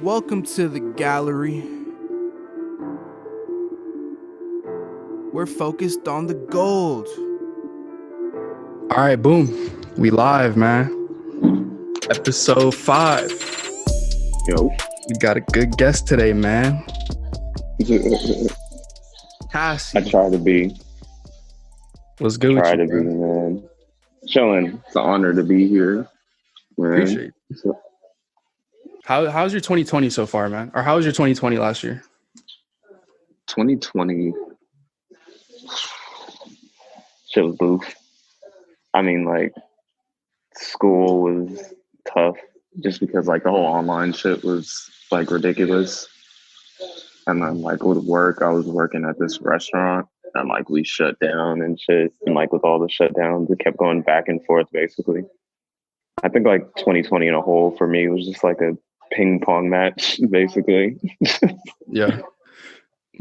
Welcome to the gallery. We're focused on the gold. All right, boom. We live, man. Episode 5. Yo. We got a good guest today, man. Casi. I try to be. What's good with Try you, to be, bro? man. Chilling. It's an honor to be here, man. Appreciate it. How's your 2020 so far, man? Or how was your 2020 last year? 2020, shit was boof. I mean, like, school was tough just because, like, the whole online shit was, like, ridiculous. And then, like, with work, I was working at this restaurant and, like, we shut down and shit. And, like, with all the shutdowns, it kept going back and forth, basically. I think, like, 2020 in a whole for me was just like a ping pong match, basically. Yeah.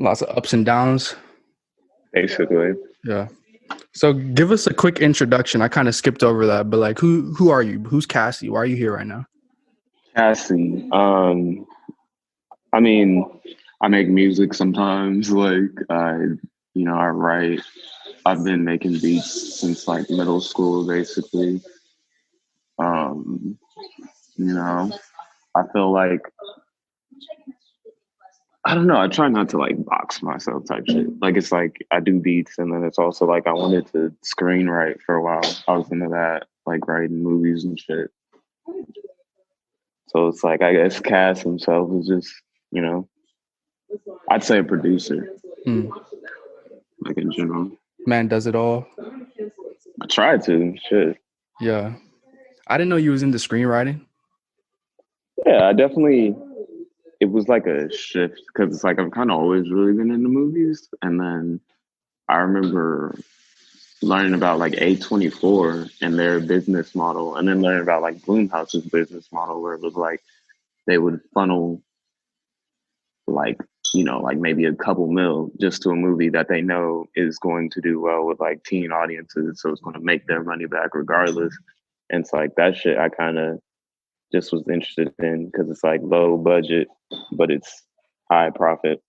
Lots of ups and downs. Basically. Yeah. So give us a quick introduction. I kind of skipped over that, but like who are you? Who's Cassie? Why are you here right now? Cassie. I mean, I make music sometimes. Like I write. I've been making beats since like middle school, basically. Um, you know, I feel like I don't know. I try not to like box myself type shit. Like it's like I do beats, and then it's also like I wanted to screenwrite for a while. I was into that, like writing movies and shit. So it's like I guess Cass himself is just, I'd say a producer, like in general. Man does it all. I tried to, shit. Yeah. I didn't know you was into screenwriting. Yeah, I definitely. It was like a shift because it's like I've kind of always really been into movies, and then I remember learning about like A24 and their business model, and then learning about like Blumhouse's business model, where it was like they would funnel like like maybe a couple mil just to a movie that they know is going to do well with like teen audiences, so it's going to make their money back regardless. And it's like that shit I kind of just was interested in because it's like low budget, but it's high profit.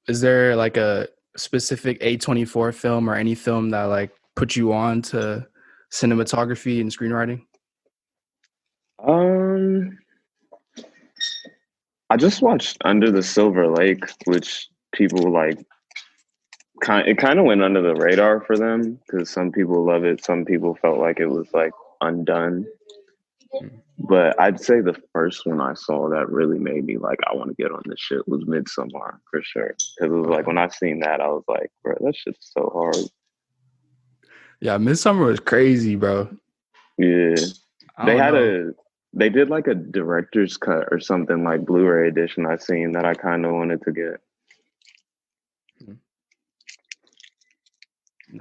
Is there like a specific A24 film or any film that like put you on to cinematography and screenwriting? I just watched Under the Silver Lake, which people like. It kind of went under the radar for them because some people love it, some people felt like it was like undone. But I'd say the first one I saw that really made me like I want to get on this shit was Midsommar for sure. Because it was like when I seen that, I was like, bro, that shit's so hard. Yeah, Midsommar was crazy, bro. Yeah, they did like a director's cut or something like Blu-ray edition I seen that I kind of wanted to get.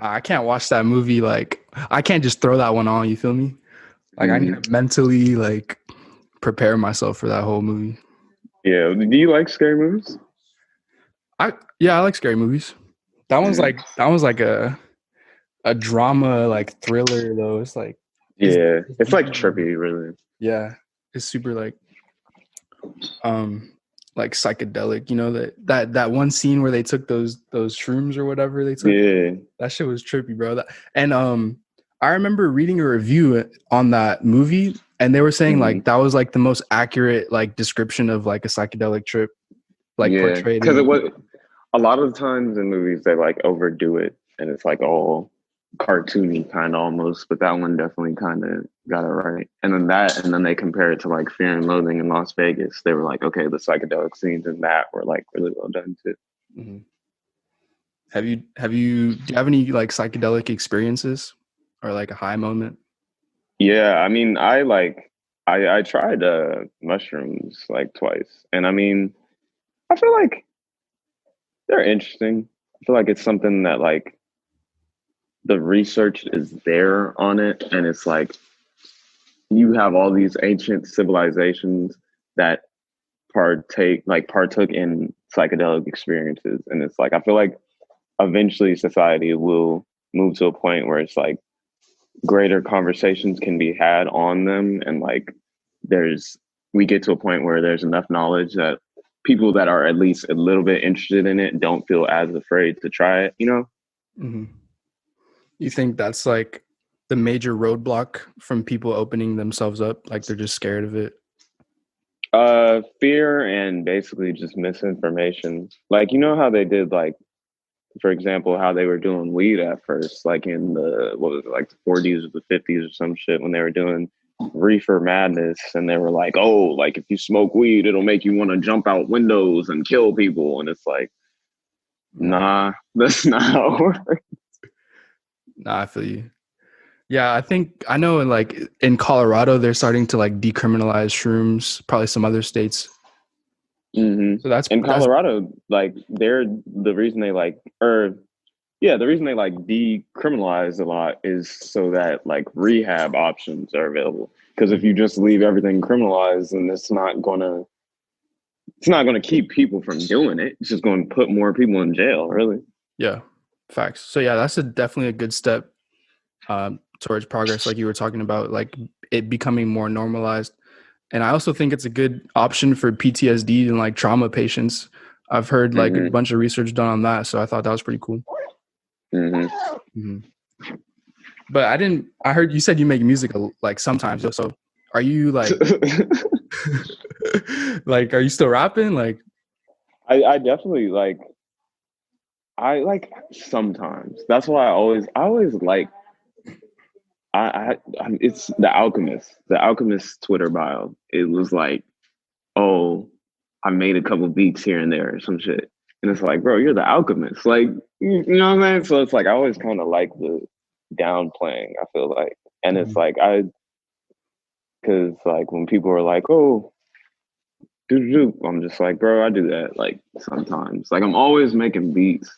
I can't watch that movie. Like, I can't just throw that one on. You feel me? Like, I need to mentally like prepare myself for that whole movie. Yeah. Do you like scary movies? I like scary movies. That one's like a drama like thriller though. It's like it's like trippy, really. Yeah, it's super like psychedelic. You know that one scene where they took those shrooms or whatever they took. Yeah, that shit was trippy, bro. I remember reading a review on that movie, and they were saying like that was like the most accurate like description of like a psychedelic trip, like portrayed. Because it was a lot of the times in movies they like overdo it, and it's like all cartoony kind of almost. But that one definitely kind of got it right. And then they compare it to like Fear and Loathing in Las Vegas. They were like, okay, the psychedelic scenes in that were like really well done too. Mm-hmm. Do you have any like psychedelic experiences or like a high moment? Yeah, I mean, I tried mushrooms like twice, and I mean, I feel like they're interesting. I feel like it's something that like the research is there on it, and it's like you have all these ancient civilizations that partook in psychedelic experiences, and it's like I feel like eventually society will move to a point where it's like greater conversations can be had on them, and like we get to a point where there's enough knowledge that people that are at least a little bit interested in it don't feel as afraid to try it, you know? Mm-hmm. You think that's like the major roadblock from people opening themselves up? Like they're just scared of it? Fear and basically just misinformation. Like, you know how they did, like, for example, how they were doing weed at first, like in the, what was it, like the 40s or the 50s or some shit, when they were doing reefer madness, and they were like, oh, like if you smoke weed, it'll make you want to jump out windows and kill people. And it's like, nah, that's not how it works. Nah, I feel you. Yeah, I know like in Colorado, they're starting to like decriminalize shrooms, probably some other states. Mm-hmm. So that's in Colorado, like the reason they like decriminalize a lot is so that like rehab options are available. Because if you just leave everything criminalized, then it's not gonna keep people from doing it. It's just going to put more people in jail, really. Yeah, facts. So yeah, that's definitely a good step towards progress, like you were talking about, like it becoming more normalized. And I also think it's a good option for PTSD and like trauma patients. I've heard like a bunch of research done on that, so I thought that was pretty cool. But I heard you said you make music like sometimes. So are you like, like, are you still rapping? Like, I definitely like, I like sometimes. That's why I always like, it's the Alchemist Twitter bio. It was like, oh, I made a couple beats here and there or some shit. And it's like, bro, you're the Alchemist. Like, you know what I mean? So it's like, I always kind of like the downplaying, I feel like. And it's like, because like when people are like, oh, I'm just like, bro, I do that like sometimes. Like I'm always making beats,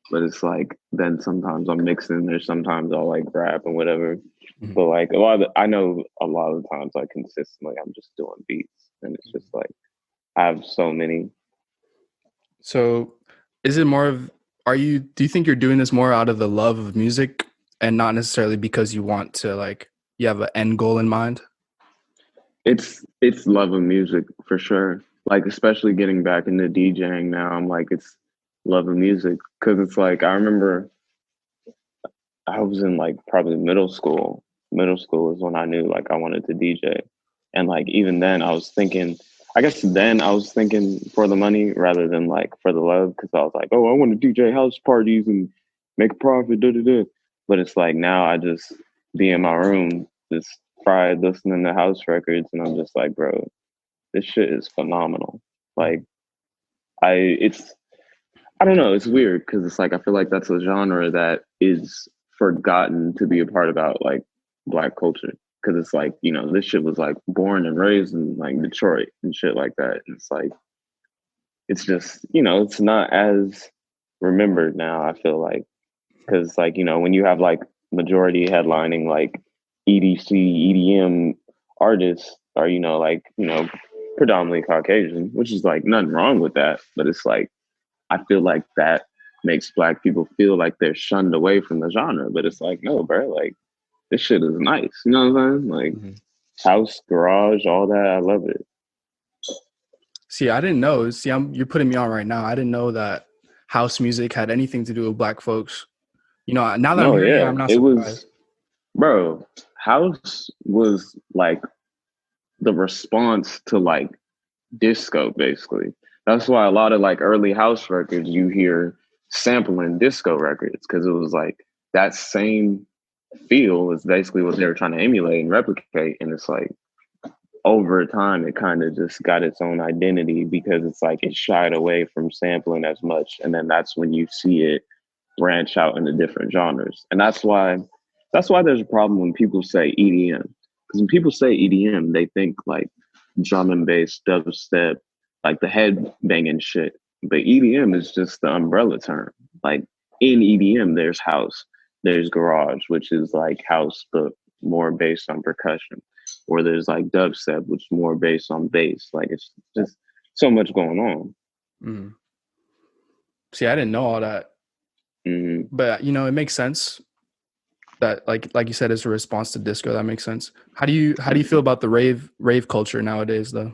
but it's like then sometimes I'm mixing, or sometimes I'll like rap and whatever. But like I know a lot of the times like consistently I'm just doing beats, and it's just like I have so many. So is it more of, do you think you're doing this more out of the love of music and not necessarily because you want to like, you have an end goal in mind? It's love of music for sure. Like especially getting back into DJing now, I'm like, it's love of music, because it's like I remember I was in like probably middle school. Middle school is when I knew like I wanted to DJ. And like even then I was thinking, I guess then I was thinking for the money rather than like for the love, because I was like, oh, I want to DJ house parties and make a profit, da da da. But it's like now I just be in my room, just fried listening to house records, and I'm just like, bro, this shit is phenomenal. Like I don't know, it's weird because it's like I feel like that's a genre that is forgotten to be a part about like Black culture, because it's like, you know, this shit was like born and raised in like Detroit and shit like that, and it's like it's just, you know, it's not as remembered now, I feel like, because like, you know, when you have like majority headlining like EDC EDM artists are, you know, like, you know, predominantly Caucasian, which is like nothing wrong with that, but it's like I feel like that makes Black people feel like they're shunned away from the genre. But it's like, no, bro, like this shit is nice. You know what I'm saying? Like house, garage, all that. I love it. See, I didn't know. See, you're putting me on right now. I didn't know that house music had anything to do with Black folks. You know, now that I'm No, hearing it, yeah. I'm not It surprised. was, bro, house was like the response to like disco, basically. That's why a lot of like early house records you hear sampling disco records, because it was like that same feel is basically what they were trying to emulate and replicate. And it's like over time it kind of just got its own identity, because it's like it shied away from sampling as much, and then that's when you see it branch out into different genres. And that's why there's a problem when people say EDM, because when people say EDM they think like drum and bass, dubstep, like the head banging shit. But EDM is just the umbrella term. Like in EDM, there's house, there's garage, which is like house, but more based on percussion. Or there's like dubstep, which is more based on bass. Like it's just so much going on. See, I didn't know all that. But, you know, it makes sense. that like you said is a response to disco. That makes sense. How do you feel about the rave culture nowadays though?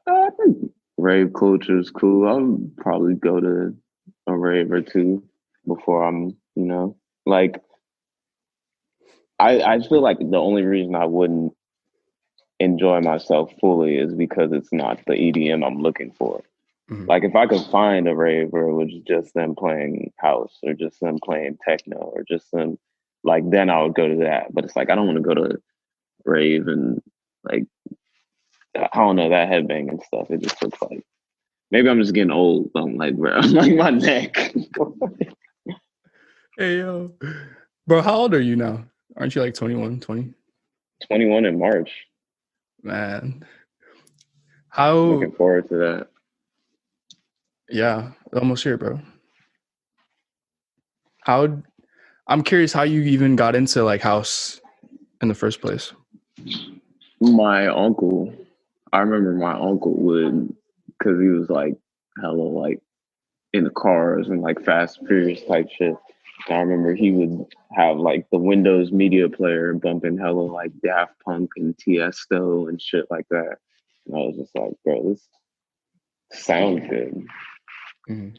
I think rave culture is cool. I'll probably go to a rave or two before like I feel like the only reason I wouldn't enjoy myself fully is because it's not the EDM I'm looking for. Mhm. Like if I could find a rave where it was just them playing house or just them playing techno or just them, like, then I would go to that. But it's like I don't want to go to rave and like I don't know, that headbang and stuff. It just looks like maybe I'm just getting old. I'm like, bro, I'm like my neck. Hey yo, bro, how old are you now? Aren't you like 21, 20? 21 in March. Man, how? Looking forward to that. Yeah, almost here, bro. How? I'm curious how you even got into like house in the first place. My uncle, I remember my uncle would, because he was like hella like in the cars and like Fast and Furious type shit. And I remember he would have like the Windows media player bumping hella like Daft Punk and Tiesto and shit like that. And I was just like, bro, this sounds good. Mm-hmm.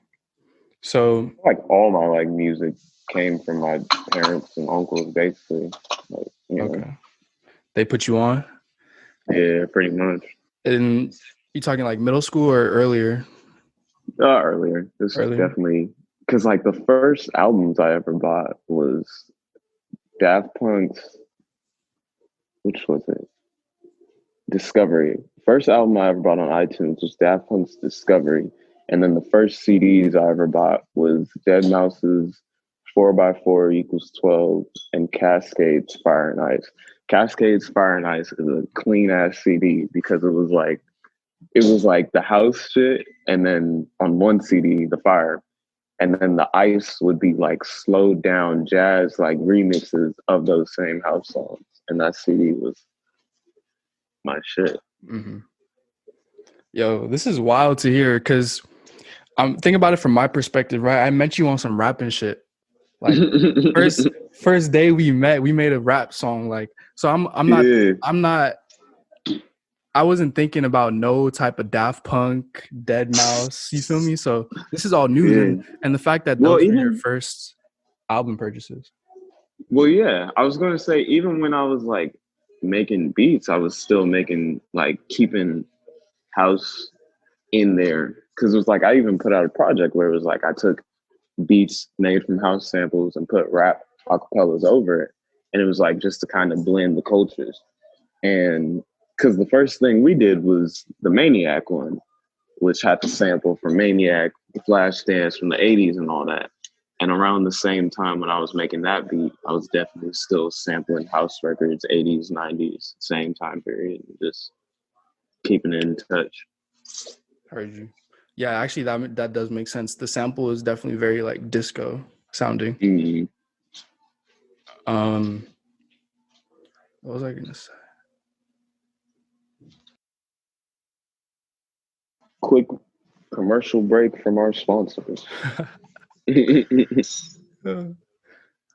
So Like all my like music came from my parents and uncles basically. Like, okay, they put you on. Yeah, pretty much. And you talking like middle school or earlier? Earlier. This is definitely because like the first albums I ever bought was Daft Punk's, which was it? Discovery. First album I ever bought on iTunes was Daft Punk's Discovery. And then the first CDs I ever bought was Dead Mouse's 4x4 equals 12 and Cascades Fire and Ice. Cascades Fire and Ice is a clean ass CD because it was like the house shit, and then on one CD, the fire, and then the ice would be like slowed down jazz like remixes of those same house songs, and that CD was my shit. Mm-hmm. Yo, this is wild to hear because I'm thinking about it from my perspective, right? I met you on some rapping shit. Like first day we met, we made a rap song. Like, so I'm not. I wasn't thinking about no type of Daft Punk, Dead Mouse. You feel me? So this is all new then, and the fact that those were your first album purchases. Well, yeah, I was gonna say even when I was like making beats, I was still making like keeping house in there because it was like I even put out a project where it was like I took beats made from house samples and put rap acapellas over it, and it was like just to kind of blend the cultures. And because the first thing we did was the Maniac one, which had the sample from Maniac, the Flashdance from the 80s and all that. And around the same time when I was making that beat, I was definitely still sampling house records, 80s, 90s, same time period, just keeping it in touch. Heard you. Yeah, actually that does make sense. The sample is definitely very like disco sounding. Mm-hmm. What was I gonna say? Quick commercial break from our sponsors.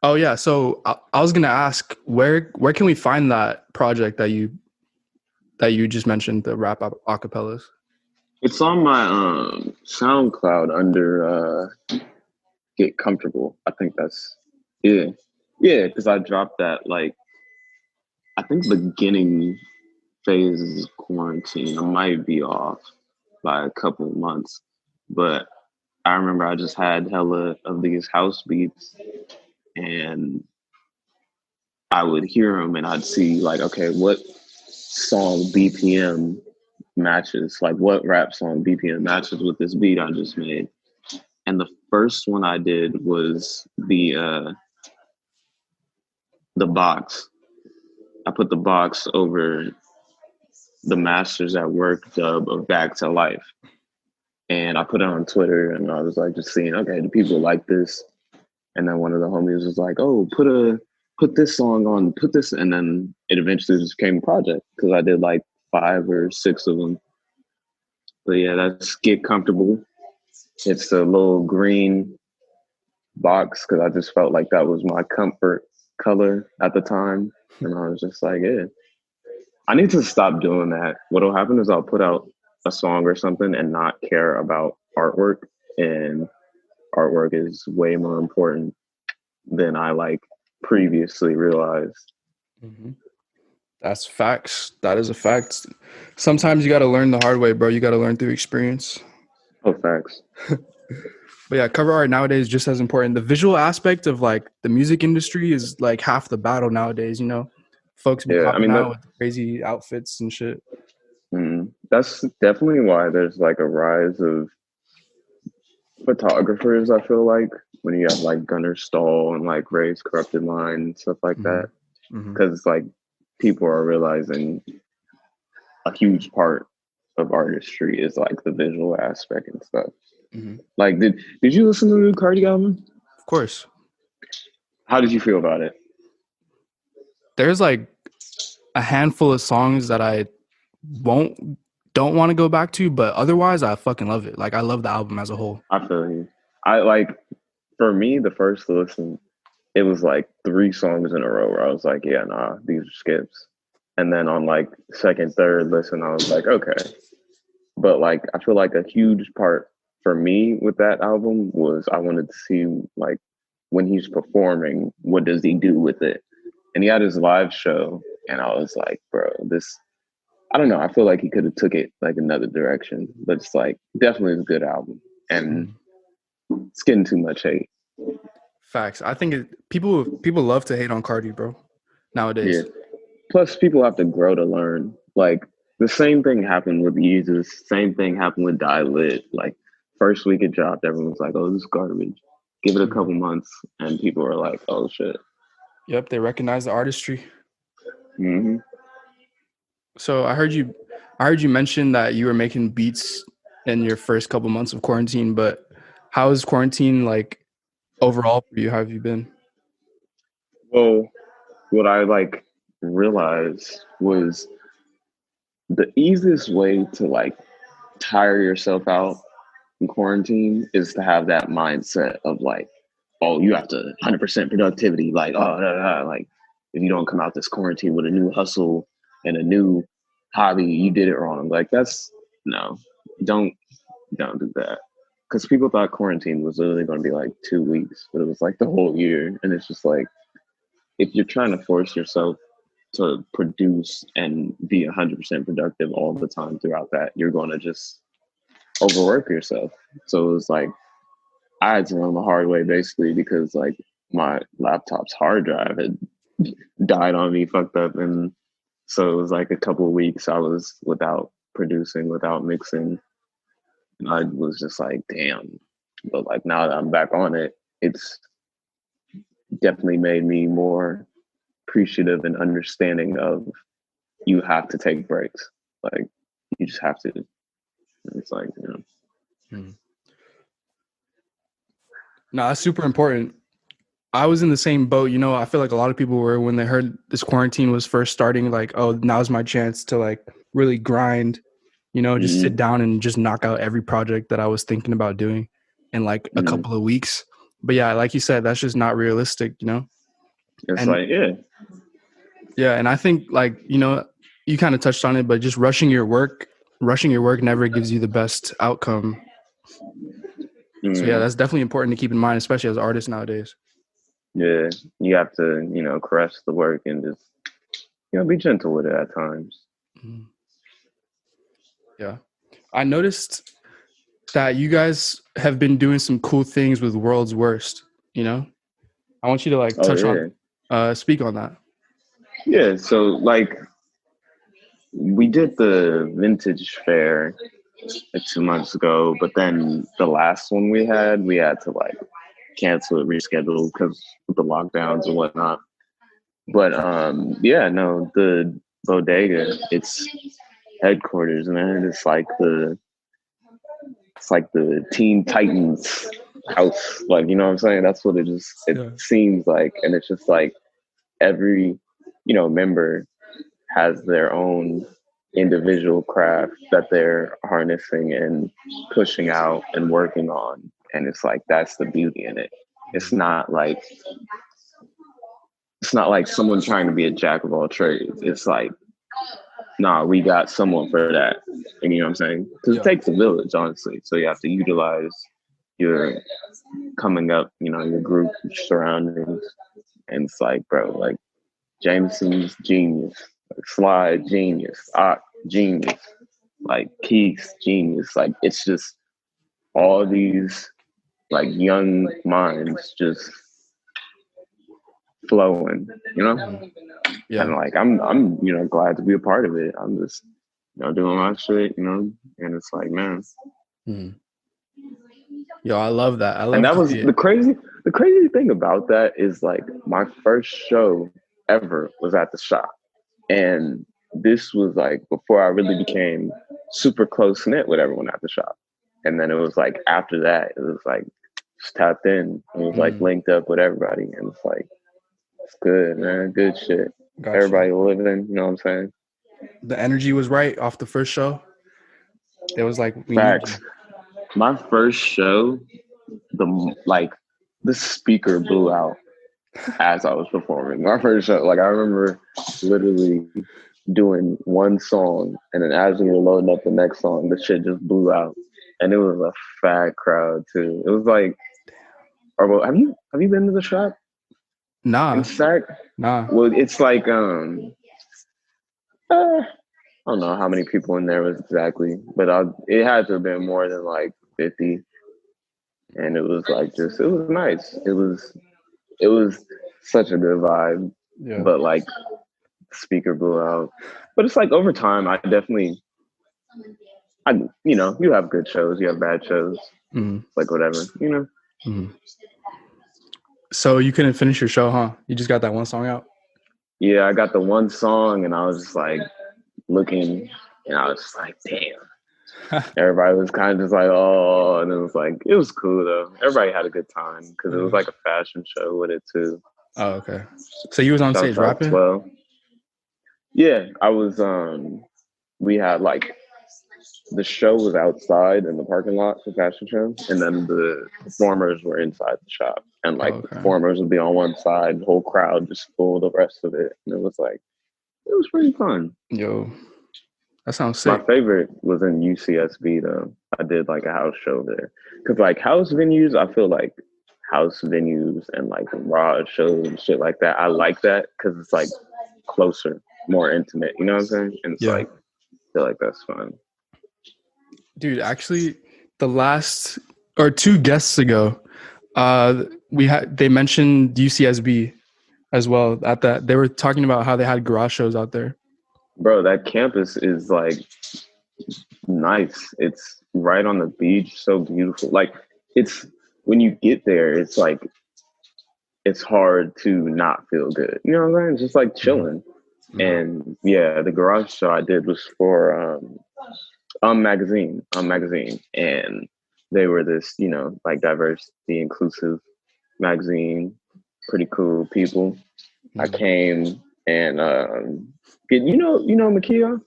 Oh yeah, so I was gonna ask where can we find that project that you just mentioned, the rap acapellas? It's on my SoundCloud under Get Comfortable. I think that's because I dropped that like I think beginning phase of quarantine. I might be off by a couple of months, but I remember I just had hella of these house beats, and I would hear them, and I'd see like, okay, what song BPM matches? Like, what rap song BPM matches with this beat I just made? And the first one I did was the box. I put the box over the Masters at Work dub of Back to Life. And I put it on Twitter, and I was like just seeing, okay, do people like this? And then one of the homies was like, oh, put this song on, put this, and then it eventually just became a project because I did like 5 or 6 of them. But yeah, that's Get Comfortable. It's a little green box because I just felt like that was my comfort color at the time, and I was just like, yeah, I need to stop doing that. What'll happen is I'll put out a song or something and not care about artwork, and artwork is way more important than I like previously realized. Mm-hmm. That's facts. That is a fact. Sometimes you got to learn the hard way, bro. You got to learn through experience. Oh, facts. But yeah, cover art nowadays is just as important. The visual aspect of like the music industry is like half the battle nowadays, you know? Folks be Yeah, I popping mean out with crazy outfits and shit. that's definitely why there's like a rise of photographers. I feel like when you have like Gunnar Stahl and like Ray's Corrupted Mind and stuff like that, Mm-hmm. because like people are realizing a huge part of artistry is like the visual aspect and stuff. Mm-hmm. Like, did you listen to the new Cardi album? Of course. How did you feel about it? There's like a handful of songs that I don't want to go back to, but otherwise I fucking love it. Like I love the album as a whole. I feel you. I like, for me, the first listen, it was like 3 songs in a row where I was like, yeah, nah, these are skips. And then on like second, third listen, I was like, okay. But like, I feel like a huge part for me with that album was I wanted to see like when he's performing, what does he do with it? And he had his live show, and I was like, bro, this, I don't know. I feel like he could have took it like another direction, but it's like definitely a good album, and it's getting too much hate. Facts. I think people love to hate on Cardi, bro, nowadays. Yeah. Plus, people have to grow to learn. Like the same thing happened with Yeezus. Same thing happened with Die Lit. Like first week it dropped, everyone's like, "Oh, this is garbage." Give it a couple months, and people are like, "Oh shit." Yep, they recognize the artistry. Mm-hmm. So I heard you mention that you were making beats in your first couple months of quarantine, but how is quarantine like overall for you? How have you been? Well, what I like realized was the easiest way to like tire yourself out in quarantine is to have that mindset of like, oh, you have to 100% productivity. Like, oh, like if you don't come out this quarantine with a new hustle and a new hobby, you did it wrong. Like that's no, don't do that. Because people thought quarantine was literally going to be like 2 weeks, but it was like the whole year. And it's just like, if you're trying to force yourself to produce and be 100% productive all the time throughout that, you're going to just overwork yourself. So it was like, I had to learn the hard way basically because like my laptop's hard drive had died on me, fucked up. And so it was like a couple of weeks I was without producing, without mixing. And I was just like, damn. But like now that I'm back on it, it's definitely made me more appreciative and understanding of you have to take breaks. Like you just have to. It's like, you know. No, that's super important. I was in the same boat. You know, I feel like a lot of people were when they heard this quarantine was first starting, like, oh, now's my chance to like really grind, you know, just sit down and just knock out every project that I was thinking about doing in like a couple of weeks. But yeah, like you said, that's just not realistic, you know? It's like, yeah. Yeah. And I think like, you know, you kind of touched on it, but just rushing your work never gives you the best outcome. So yeah, that's definitely important to keep in mind, especially as artists nowadays. Yeah, you have to, you know, caress the work and just, you know, be gentle with it at times. Yeah. I noticed that you guys have been doing some cool things with World's Worst, you know? I want you to like touch on, speak on that. Yeah, so like we did the vintage fair like 2 months ago, but then the last one we had to like cancel it, reschedule because of the lockdowns and whatnot. But yeah, no, the bodega, it's headquarters, man. It's like the Teen Titans house. Like, you know what I'm saying? That's what it seems like. And it's just like every, you know, member has their own individual craft that they're harnessing and pushing out and working on. And it's like, that's the beauty in it. It's not like it's not like someone trying to be a jack of all trades. It's like, nah, we got someone for that. And you know what I'm saying? Because it takes a village, honestly. So you have to utilize your coming up, your group, your surroundings. And it's like, bro, like Jameson's genius, like Sly genius, Ock genius, like Keith's genius. Like it's just all these like young minds just flowing, Yeah. And like I'm glad to be a part of it. I'm just doing my shit, and it's like, man. Mm. Yo, I love that. I love And that to was see the it. crazy thing about that is like my first show ever was at the shop. And this was like before I really became super close knit with everyone at the shop. And then it was like after that, it was like just tapped in. It was like linked up with everybody. And it's like, it's good, man. Good shit. Gotcha. Everybody living, you know what I'm saying? The energy was right off the first show. It was like, we need Facts. you. My first show, the speaker blew out as I was performing. My first show, like I remember literally doing one song, and then as we were loading up the next song, the shit just blew out, and it was a fat crowd too. It was like, have you been to the shop Nah. in Sac? Nah. Well, it's like I don't know how many people in there was exactly, but it had to have been more than like 50, and it was like it was nice. It was such a good vibe, Yeah. but like speaker blew out. But it's like over time, I definitely, you have good shows, you have bad shows, like whatever, So you couldn't finish your show, huh? You just got that one song out? Yeah, I got the one song, and I was just like looking, and I was just like, damn. Everybody was kind of just like, oh, and it was cool though. Everybody had a good time because it was like a fashion show with it too. Oh, okay. So you was on stage rapping? Well, yeah, I was. We had like the show was outside in the parking lot for fashion show, and then the performers were inside the shop, and like the performers would be on one side, the whole crowd just full the rest of it, and it was pretty fun. Yo, that sounds sick. My favorite was in UCSB though. I did like a house show there because like house venues, I feel like house venues and like raw shows and shit like that. I like that because it's like closer, more intimate. You know what I'm saying? And it's like I feel like that's fun. Dude, actually, the last or two guests ago, they mentioned UCSB as well. At that, they were talking about how they had garage shows out there. Bro, that campus is like nice. It's right on the beach, so beautiful. Like it's when you get there, it's like it's hard to not feel good. You know what I'm saying? Just like chilling. And yeah, the garage show I did was for magazine, and they were this, like diversity inclusive magazine, pretty cool people. I came and you know Makia?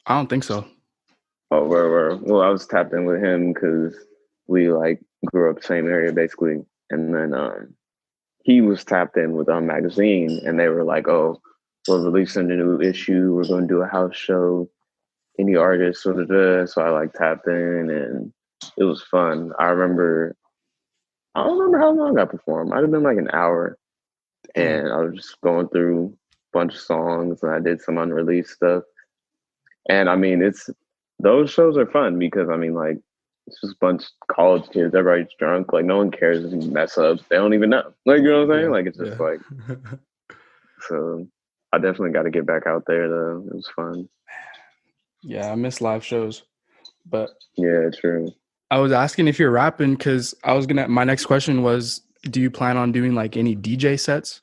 I don't think so. Oh, well, I was tapped in with him because we like grew up same area basically, and then he was tapped in with magazine, and they were like, oh, we're releasing a new issue, we're going to do a house show, any artists, so I like tapped in, and it was fun. I don't remember how long I performed. Might have been like an hour, and I was just going through a bunch of songs, and I did some unreleased stuff. And I mean, those shows are fun because I mean, like, it's just a bunch of college kids. Everybody's drunk. Like, no one cares if you mess up. They don't even know. Like, you know what I'm saying? Like, it's just like. So, I definitely got to get back out there though. It was fun. Yeah, I miss live shows, but yeah, true. I was asking if you're rapping because my next question was, do you plan on doing like any DJ sets?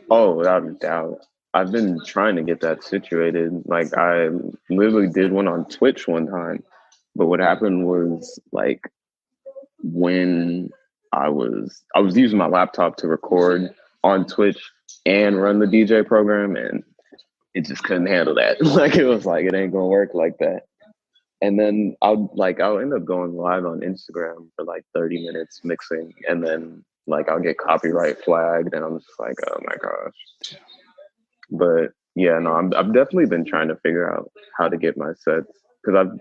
Oh, without a doubt. I've been trying to get that situated. Like I literally did one on Twitch one time, but what happened was like when I was using my laptop to record on Twitch and run the DJ program, and it just couldn't handle that. Like it was like it ain't gonna work like that. And then I'll end up going live on Instagram for like 30 minutes mixing, and then like I'll get copyright flagged, and I'm just like, oh my gosh. But yeah, no, I've definitely been trying to figure out how to get my sets, because I've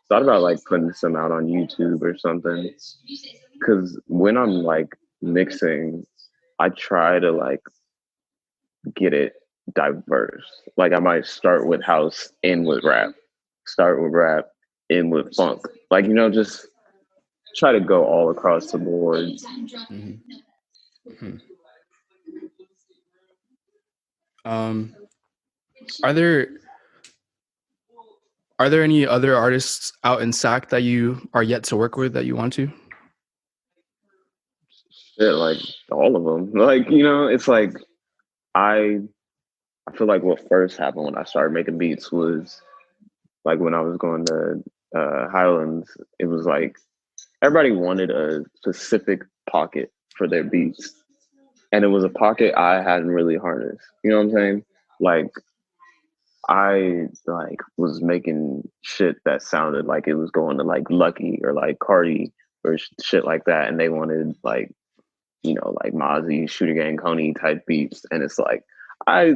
thought about like putting some out on YouTube or something. Because when I'm like mixing, I try to like get it diverse. Like I might start with house, end with rap, start with rap, end with funk. Like, you know, just try to go all across the board. Mhm. Mhm. Are there any other artists out in SAC that you are yet to work with that you want to? Shit, like all of them. Like, you know, it's like I I feel like what first happened when I started making beats was like when I was going to Highlands. It was like everybody wanted a specific pocket for their beats, and it was a pocket I hadn't really harnessed. You know what I'm saying? Like I like was making shit that sounded like it was going to like Lucky or like Cardi or shit like that, and they wanted like, you know, like Mozzie, Shooter Gang, Coney type beats, and it's like I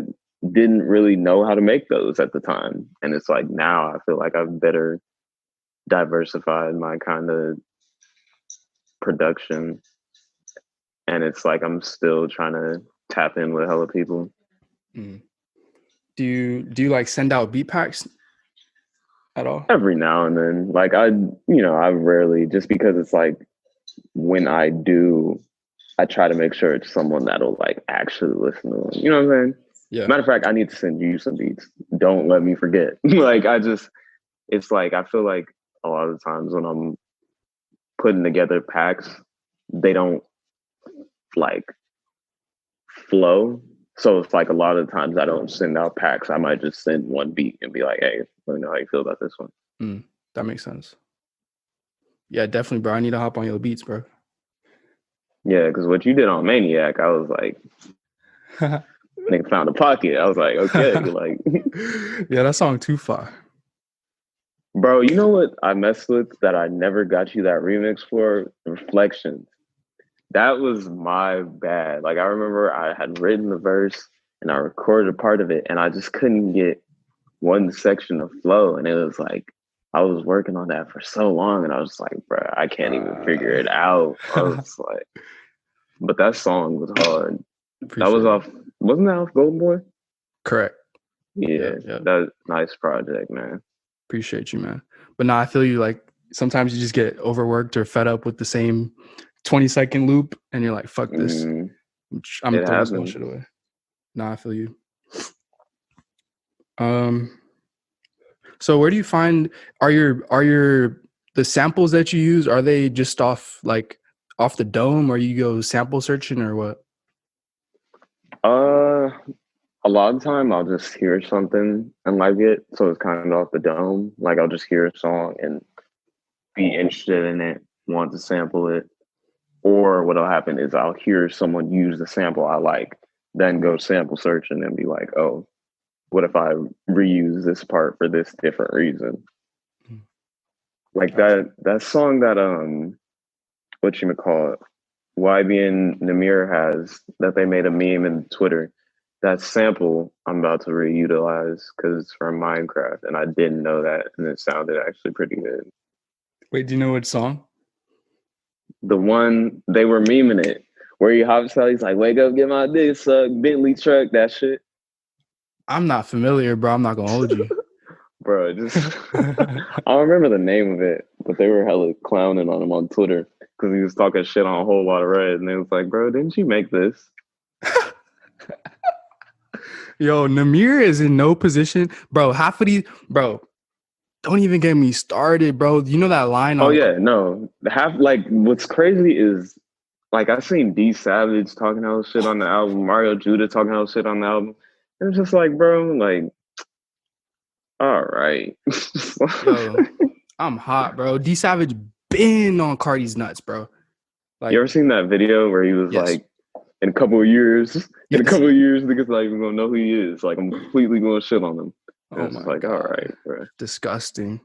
didn't really know how to make those at the time, and it's like now I feel like I've better diversified my kind of production, and it's like I'm still trying to tap in with hella people. Mm. Do you like send out beat packs at all? Every now and then, like I rarely, just because it's like when I do, I try to make sure it's someone that'll like actually listen to them. You know what I'm saying? Yeah. Matter of fact, I need to send you some beats. Don't let me forget. Like it's like I feel like a lot of the times when I'm putting together packs, they don't like flow. So it's like a lot of times I don't send out packs. I might just send one beat and be like, hey, let me know how you feel about this one. That makes sense. Yeah, definitely, bro. I need to hop on your beats, bro. Yeah, because what you did on Maniac, I was like, nigga found a pocket. I was like, okay, like, yeah, that song too far. Bro, you know what I messed with that I never got you that remix for? Reflections. That was my bad. Like I remember I had written the verse and I recorded a part of it, and I just couldn't get one section of flow, and it was like I was working on that for so long, and I was like, bro, I can't even figure it out. I was like, but that song was hard. That was off. Wasn't that off Golden Boy? Correct. Yeah, that's nice project, man. Appreciate you, man. But nah, I feel you. Like sometimes you just get overworked or fed up with the same 20-second loop, and you're like, fuck this. I'm throwing this bullshit away. Nah, I feel you. So where do you find are your the samples that you use, are they just off the dome, or you go sample searching, or what? A lot of the time I'll just hear something and like it, so it's kind of off the dome. Like I'll just hear a song and be interested in it, want to sample it. Or what'll happen is I'll hear someone use the sample I like, then go sample searching and be like, oh, what if I reuse this part for this different reason? Like that song that whatchamacallit, YB and Namir has, that they made a meme in Twitter. That sample I'm about to reutilize because it's from Minecraft, and I didn't know that, and it sounded actually pretty good. Wait, do you know which song? The one they were memeing it, where he hops out, he's like, "Wake up, get my dick sucked, Bentley truck," that shit. I'm not familiar, bro. I'm not gonna hold you. Bro, just I don't remember the name of it, but they were hella clowning on him on Twitter because he was talking shit on a whole lot of red, and they was like, "Bro, didn't you make this?" Yo, Namir is in no position, bro. Half of these, bro. Don't even get me started, bro. You know that line? Oh yeah, no. What's crazy is like I seen D Savage talking hella shit on the album, Mario Judah talking hella shit on the album. And it's just like, bro, like, all right. Yo, I'm hot, bro. D Savage been on Cardi's nuts, bro. Like, you ever seen that video where he was like, in a couple of years, niggas not even gonna know who he is. Like, I'm completely gonna shit on him. And it's like, God. All right, bro. Disgusting.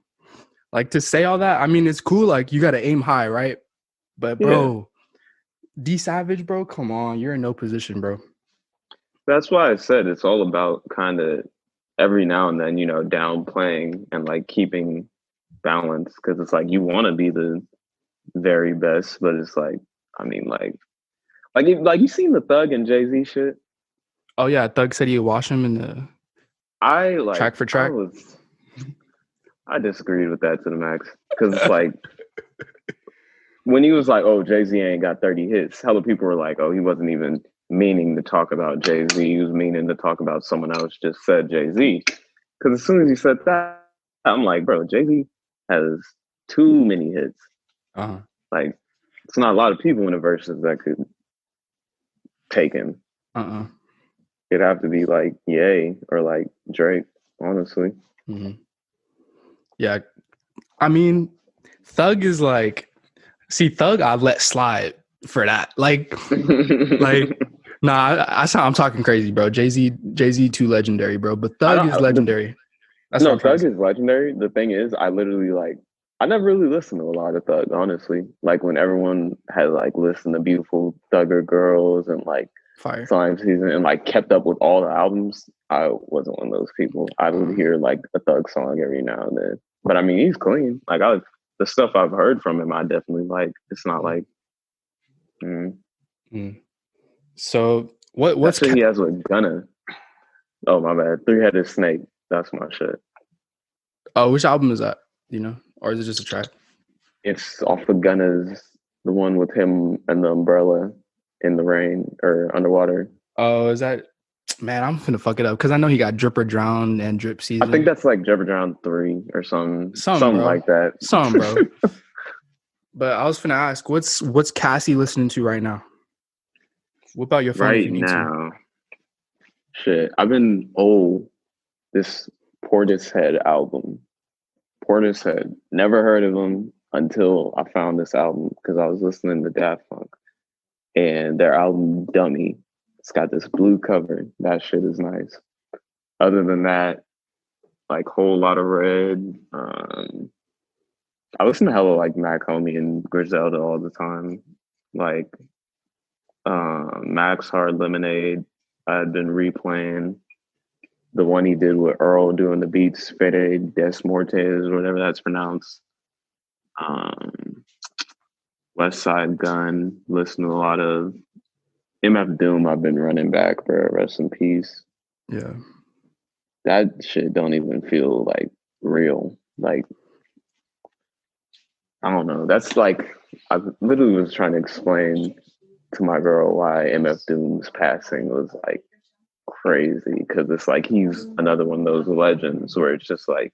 Like, to say all that, I mean, it's cool. Like, you gotta aim high, right? But bro, D Savage, bro. Come on, you're in no position, bro. That's why I said it's all about kind of every now and then, downplaying and like keeping balance because it's like you want to be the very best, but it's like, I mean, like you seen the Thug and Jay-Z shit? Oh yeah, Thug said he'd wash him in the I like track for track. I disagreed with that to the max because it's like when he was like, "Oh, Jay-Z ain't got 30 hits," hella people were like, "Oh, he wasn't even meaning to talk about Jay-Z. He was meaning to talk about someone else." Just said Jay-Z because as soon as he said that, I'm like, "Bro, Jay-Z has too many hits. Like, it's not a lot of people in the verses that could take him. It'd have to be like Ye or like Drake, honestly." Mm-hmm. Yeah, I mean, Thug is like, see, Thug I'd let slide for that. Like, nah, I'm talking crazy, bro. Jay-Z too legendary, bro. But Thug is legendary. No, Thug is legendary. The thing is, I literally I never really listened to a lot of Thug, honestly. Like when everyone had like listened to Beautiful Thugger Girls and like Fire Slime Season and like kept up with all the albums, I wasn't one of those people. I would hear like a Thug song every now and then. But I mean, he's clean. Like the stuff I've heard from him, I definitely like. It's not like. So what's he has with Gunna? Oh my bad, 3-Headed Snake. That's my shit. Oh, which album is that? You know, or is it just a track? It's off of Gunna's, the one with him and the umbrella in the rain or underwater. Oh, is that? Man, I'm gonna fuck it up because I know he got Drip or Drown and Drip Season. I think that's like Drip or Drown 3 or something like that. Some, bro. But I was gonna ask, what's Casi listening to right now? Whip out your phone right now. Shit, I've been this Portishead album. Portishead. Never heard of them until I found this album because I was listening to Daft Punk and their album Dummy. It's got this blue cover. That shit is nice. Other than that, like Whole Lot of Red. I listen to hella like Mac Homie and Griselda all the time. Like Max Hard Lemonade. I've been replaying the one he did with Earl doing the beats, Fede Des Mortes, whatever that's pronounced. West Side Gun. Listen to a lot of MF Doom. I've been running back, bro. Rest in peace. Yeah. That shit don't even feel like real. Like, I don't know. That's like, I literally was trying to explain to my girl why MF Doom's passing was like crazy. Cause it's like, he's another one of those legends where it's just like,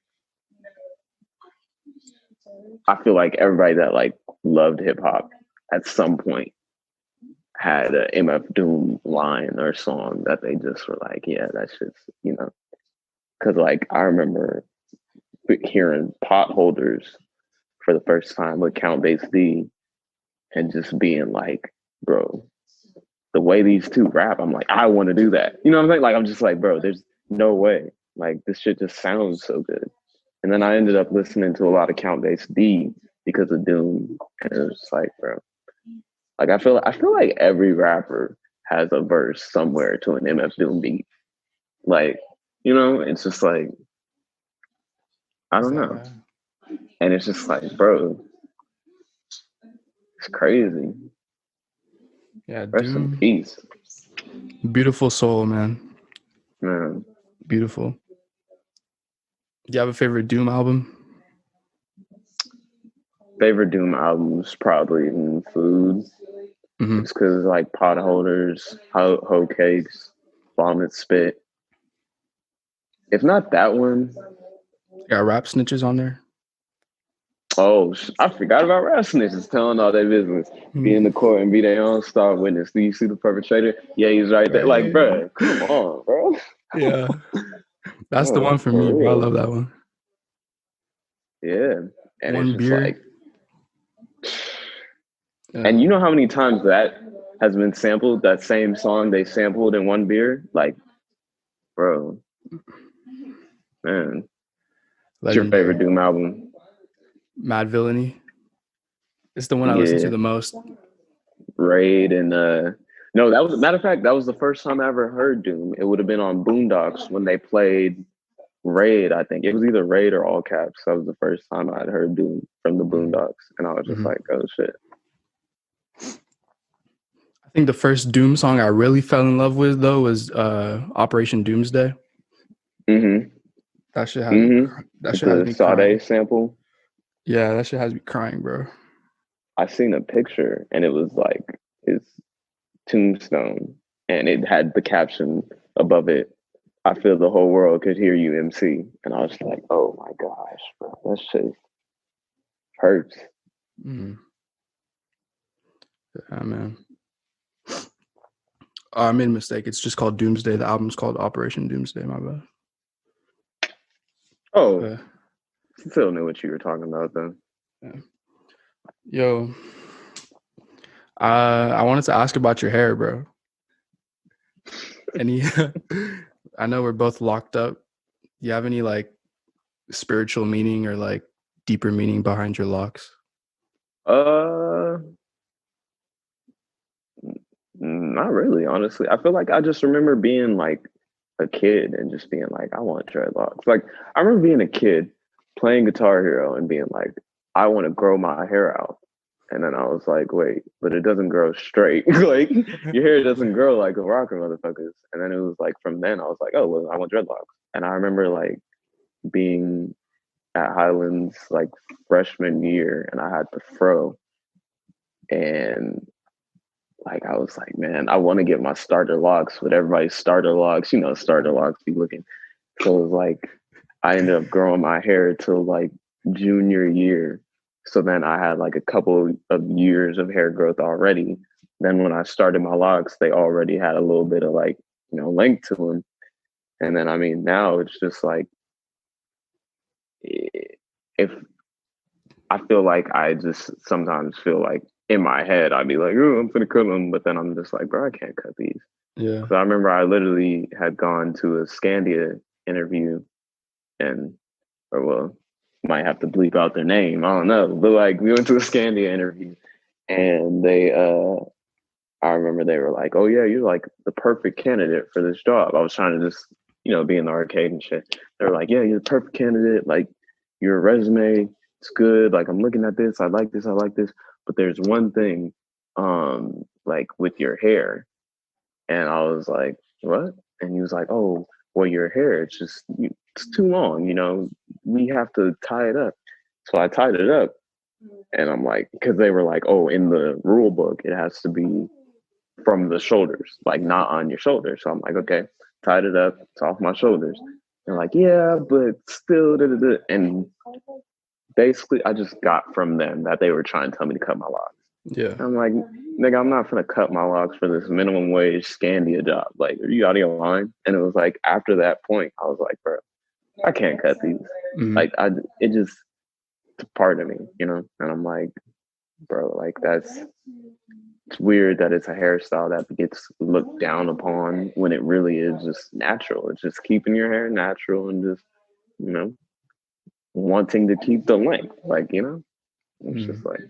I feel like everybody that like loved hip hop at some point had a MF Doom line or song that they just were like, yeah, that shit's, cause like I remember hearing Potholders for the first time with Count Bass D and just being like, bro, the way these two rap, I'm like, I want to do that. You know what I'm saying? Like, I'm just like, bro, there's no way. Like, this shit just sounds so good. And then I ended up listening to a lot of Count Bass D because of Doom. And it was just like, bro, like, I feel like every rapper has a verse somewhere to an MF Doom beat. Like, it's just like, I don't know. And it's just like, bro, it's crazy. Yeah, rest in peace. Beautiful soul, man. Man. Beautiful. Do you have a favorite Doom album? Favorite Doom albums probably in food. Mm-hmm. It's because like Potholders, Hoe Cakes, Vomit Spit. If not that one. Got Rap Snitches on there? Oh, I forgot about Rap Snitches telling all their business. Be in the court and be their own star witness. Do you see the perpetrator? Yeah, he's right there. Like, bro, come on, bro. Yeah. That's the one for me, bro. I love that one. Yeah. And One it's just beer. like, and you know how many times that has been sampled? That same song they sampled in One Beer? Like, bro. Man. What's your favorite Doom album? Mad Villainy. It's the one I listen to the most. Raid and no, that was matter of fact, that was the first time I ever heard Doom. It would have been on Boondocks when they played Raid. I think it was either Raid or All Caps. That was the first time I'd heard Doom from the Boondocks, and I was just like, oh shit. I think the first Doom song I really fell in love with though was Operation Doomsday. Mm-hmm. That shit has me Sade crying. sample. Yeah, that shit has me crying, bro. I seen a picture and it was like his tombstone, and it had the caption above it, "I feel the whole world could hear you, MC." And I was like, oh my gosh, bro, that shit hurts. Mm. Yeah, man. I made a mistake. It's just called Doomsday. The album's called Operation Doomsday. My bad. Oh, still knew what you were talking about though. Yeah. Yo, I wanted to ask about your hair, bro. Any? I know we're both locked up. Do you have any like spiritual meaning or like deeper meaning behind your locks? Not really, honestly. I feel like I just remember being like a kid and just being like, I want dreadlocks. Like I remember being a kid playing Guitar Hero and being like, I want to grow my hair out. And then I was like, wait, but it doesn't grow straight. Like your hair doesn't grow like a rocker motherfuckers. And then it was like from then I was like, oh well, I want dreadlocks. And I remember like being at Highlands like freshman year and I had the fro. And like I was like, man, I want to get my starter locks, but everybody's starter locks, starter locks be looking. So it was like I ended up growing my hair till like junior year. So then I had like a couple of years of hair growth already. Then when I started my locks, they already had a little bit of like, length to them. And then, I mean, now it's just like, if I feel like I just sometimes feel like in my head, I'd be like, oh, I'm going to cut them. But then I'm just like, bro, I can't cut these. Yeah. So I remember I literally had gone to a Scandia interview might have to bleep out their name. I don't know. But like we went to a Scandia interview and I remember they were like, oh yeah, you're like the perfect candidate for this job. I was trying to just, be in the arcade and shit. They were like, yeah, you're the perfect candidate. Like your resume, it's good. Like I'm looking at this. I like this. But there's one thing, like with your hair. And I was like, what? And he was like, oh, well, your hair, it's too long, we have to tie it up. So I tied it up. And I'm like, because they were like, oh, in the rule book, it has to be from the shoulders, like not on your shoulders. So I'm like, okay, tied it up, it's off my shoulders. They're like, yeah, but still, and basically I just got from them that they were trying to tell me to cut my locks. Yeah. I'm like, nigga, I'm not gonna cut my locks for this minimum wage Scandia job. Like, are you out of your line? And it was like after that point, I was like, bro, I can't cut these. Mm-hmm. Like, it's part of me, And I'm like, bro, like it's weird that it's a hairstyle that gets looked down upon when it really is just natural. It's just keeping your hair natural and just, wanting to keep the length. Like, it's just like.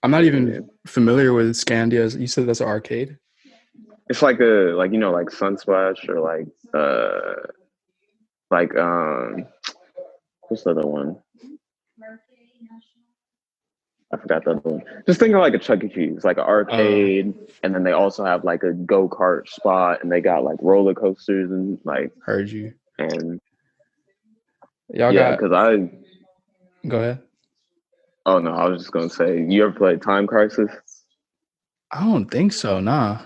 I'm not even familiar with Scandia. You said that's an arcade? It's like like Sunsplash or what's the other one? I forgot the other one. Just think of like a Chuck E. Cheese, like an arcade, and then they also have like a go-kart spot, and they got like roller coasters and like. Heard you. And because Go ahead. Oh no, I was just gonna say, you ever played Time Crisis? I don't think so, nah.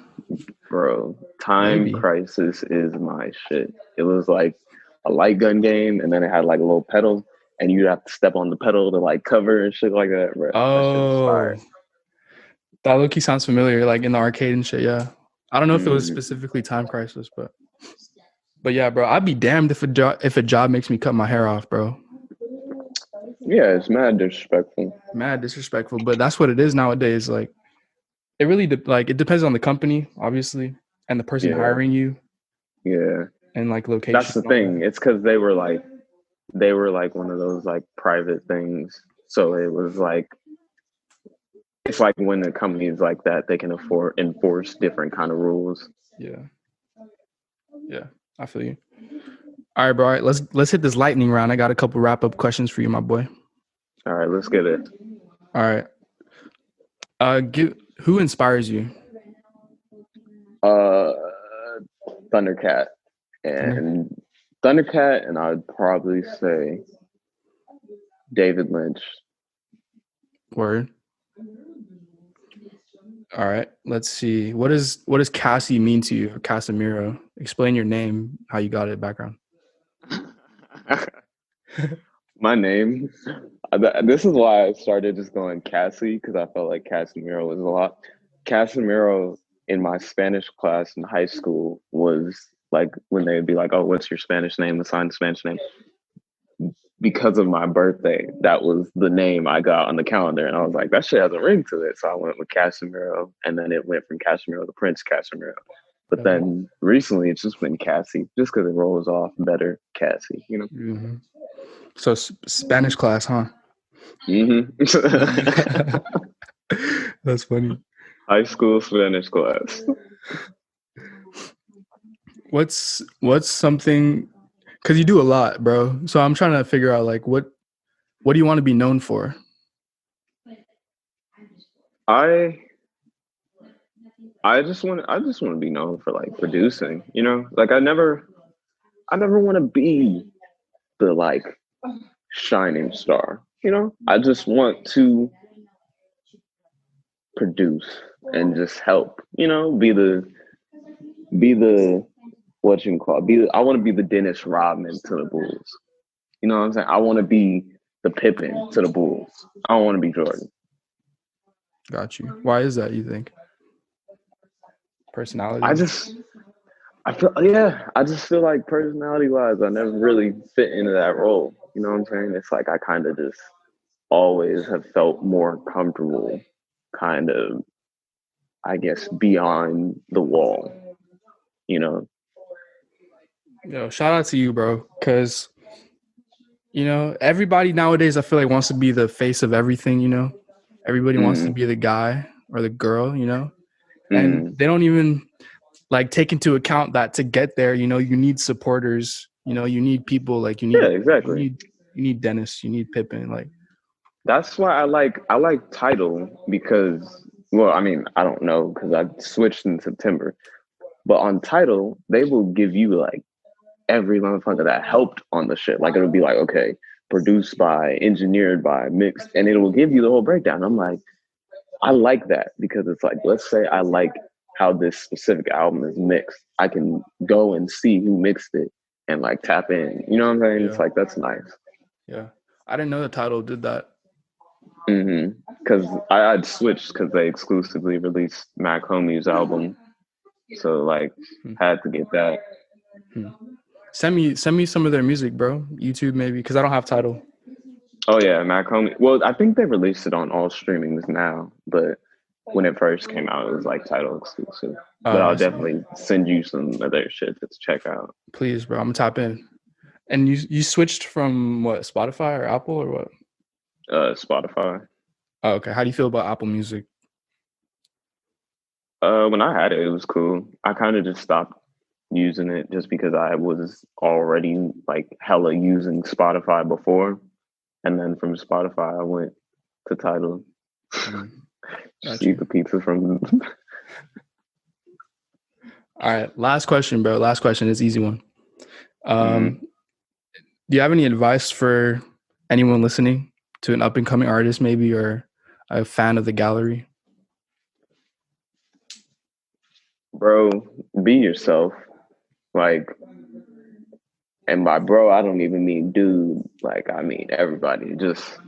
Bro, Time Crisis is my shit. It was like a light gun game, and then it had like a little pedal, and you'd have to step on the pedal to like cover and shit like that, bro. Oh, that low-key sounds familiar, like in the arcade and shit, yeah. I don't know if it was specifically Time Crisis, but yeah, bro, I'd be damned if a job makes me cut my hair off, bro. Yeah, it's mad disrespectful. But that's what it is nowadays. Like, it really it depends on the company, obviously, and the person hiring you. Yeah, and like location. That's the thing. It's because they were like one of those like private things. So it was like it's like when the companies like that, they can enforce different kind of rules. Yeah. I feel you. All right, bro. All right, let's hit this lightning round. I got a couple wrap up questions for you, my boy. All right, let's get it. All right. Who inspires you? Thundercat and Thundercat, and I'd probably say David Lynch. Word. All right. Let's see. What does Casi mean to you? Or Casemiro? Explain your name, how you got it, background. My name. This is why I started just going Casi, because I felt like Casemiro was a lot. Casemiro in my Spanish class in high school was like when they would be like, "Oh, what's your Spanish name?" Assign the Spanish name. Because of my birthday, that was the name I got on the calendar, and I was like, "That shit has a ring to it." So I went with Casemiro, and then it went from Casemiro to Prince Casemiro. But then recently, it's just been Casi, just because it rolls off better. Casi, you know. Mm-hmm. So Spanish class, huh? Mm-hmm. That's funny. High school Spanish class. What's something? Because you do a lot, bro. So I'm trying to figure out like what do you want to be known for? I just want to be known for like producing, you know? Like I never want to be the like shining star, you know? I just want to produce and just help, you know, be the what you call it? I want to be the Dennis Rodman to the Bulls. You know what I'm saying? I want to be the Pippen to the Bulls. I don't want to be Jordan. Got you. Why is that, you think? Personality? I just feel like personality wise, I never really fit into that role. You know what I'm saying? It's like I kind of just always have felt more comfortable, kind of, I guess, beyond the wall, you know? Yo, shout out to you, bro. Because, you know, everybody nowadays, I feel like wants to be the face of everything, you know? Everybody wants to be the guy or the girl, you know? And they don't even like take into account that to get there, you know, you need supporters, you know, you need people like you need, exactly. You need Dennis, you need Pippen, like. That's why I like Tidal because, well, I mean, I don't know because I switched in September, but on Tidal they will give you like every motherfucker that helped on the shit. Like it'll be like, okay, produced by, engineered by, mixed, and it will give you the whole breakdown. I'm like, I like that because it's like, let's say I like how this specific album is mixed. I can go and see who mixed it and like tap in. You know what I'm saying? Yeah. It's like, that's nice. Yeah. I didn't know the Tidal did that. Because I'd switched because they exclusively released Mac Homie's album. So like had to get that. Send me some of their music, bro. YouTube maybe, because I don't have Tidal. Oh yeah, Mac Homie. Well, I think they released it on all streamings now, but when it first came out, it was like Tidal exclusive. But I'll definitely send you some of their shit to check out. Please, bro. I'm gonna tap in. And you switched from what, Spotify or Apple or what? Spotify. Oh, okay. How do you feel about Apple Music? When I had it, it was cool. I kind of just stopped using it just because I was already like hella using Spotify before. And then from Spotify, I went to Tidal. Just eat the pizza from them. All right. Last question, bro. Last question. It's an easy one. Do you have any advice for anyone listening to an up and coming artist maybe, or a fan of the gallery? Bro, be yourself. Like, and by bro, I don't even mean dude. Like, I mean everybody. Just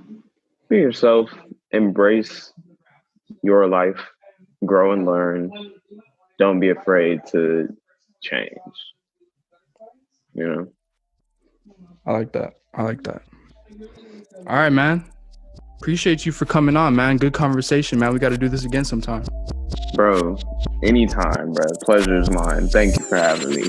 be yourself. Embrace your life. Grow and learn. Don't be afraid to change. You know? I like that. All right, man. Appreciate you for coming on, man. Good conversation, man. We got to do this again sometime. Bro, anytime, bro. Pleasure is mine. Thank you for having me.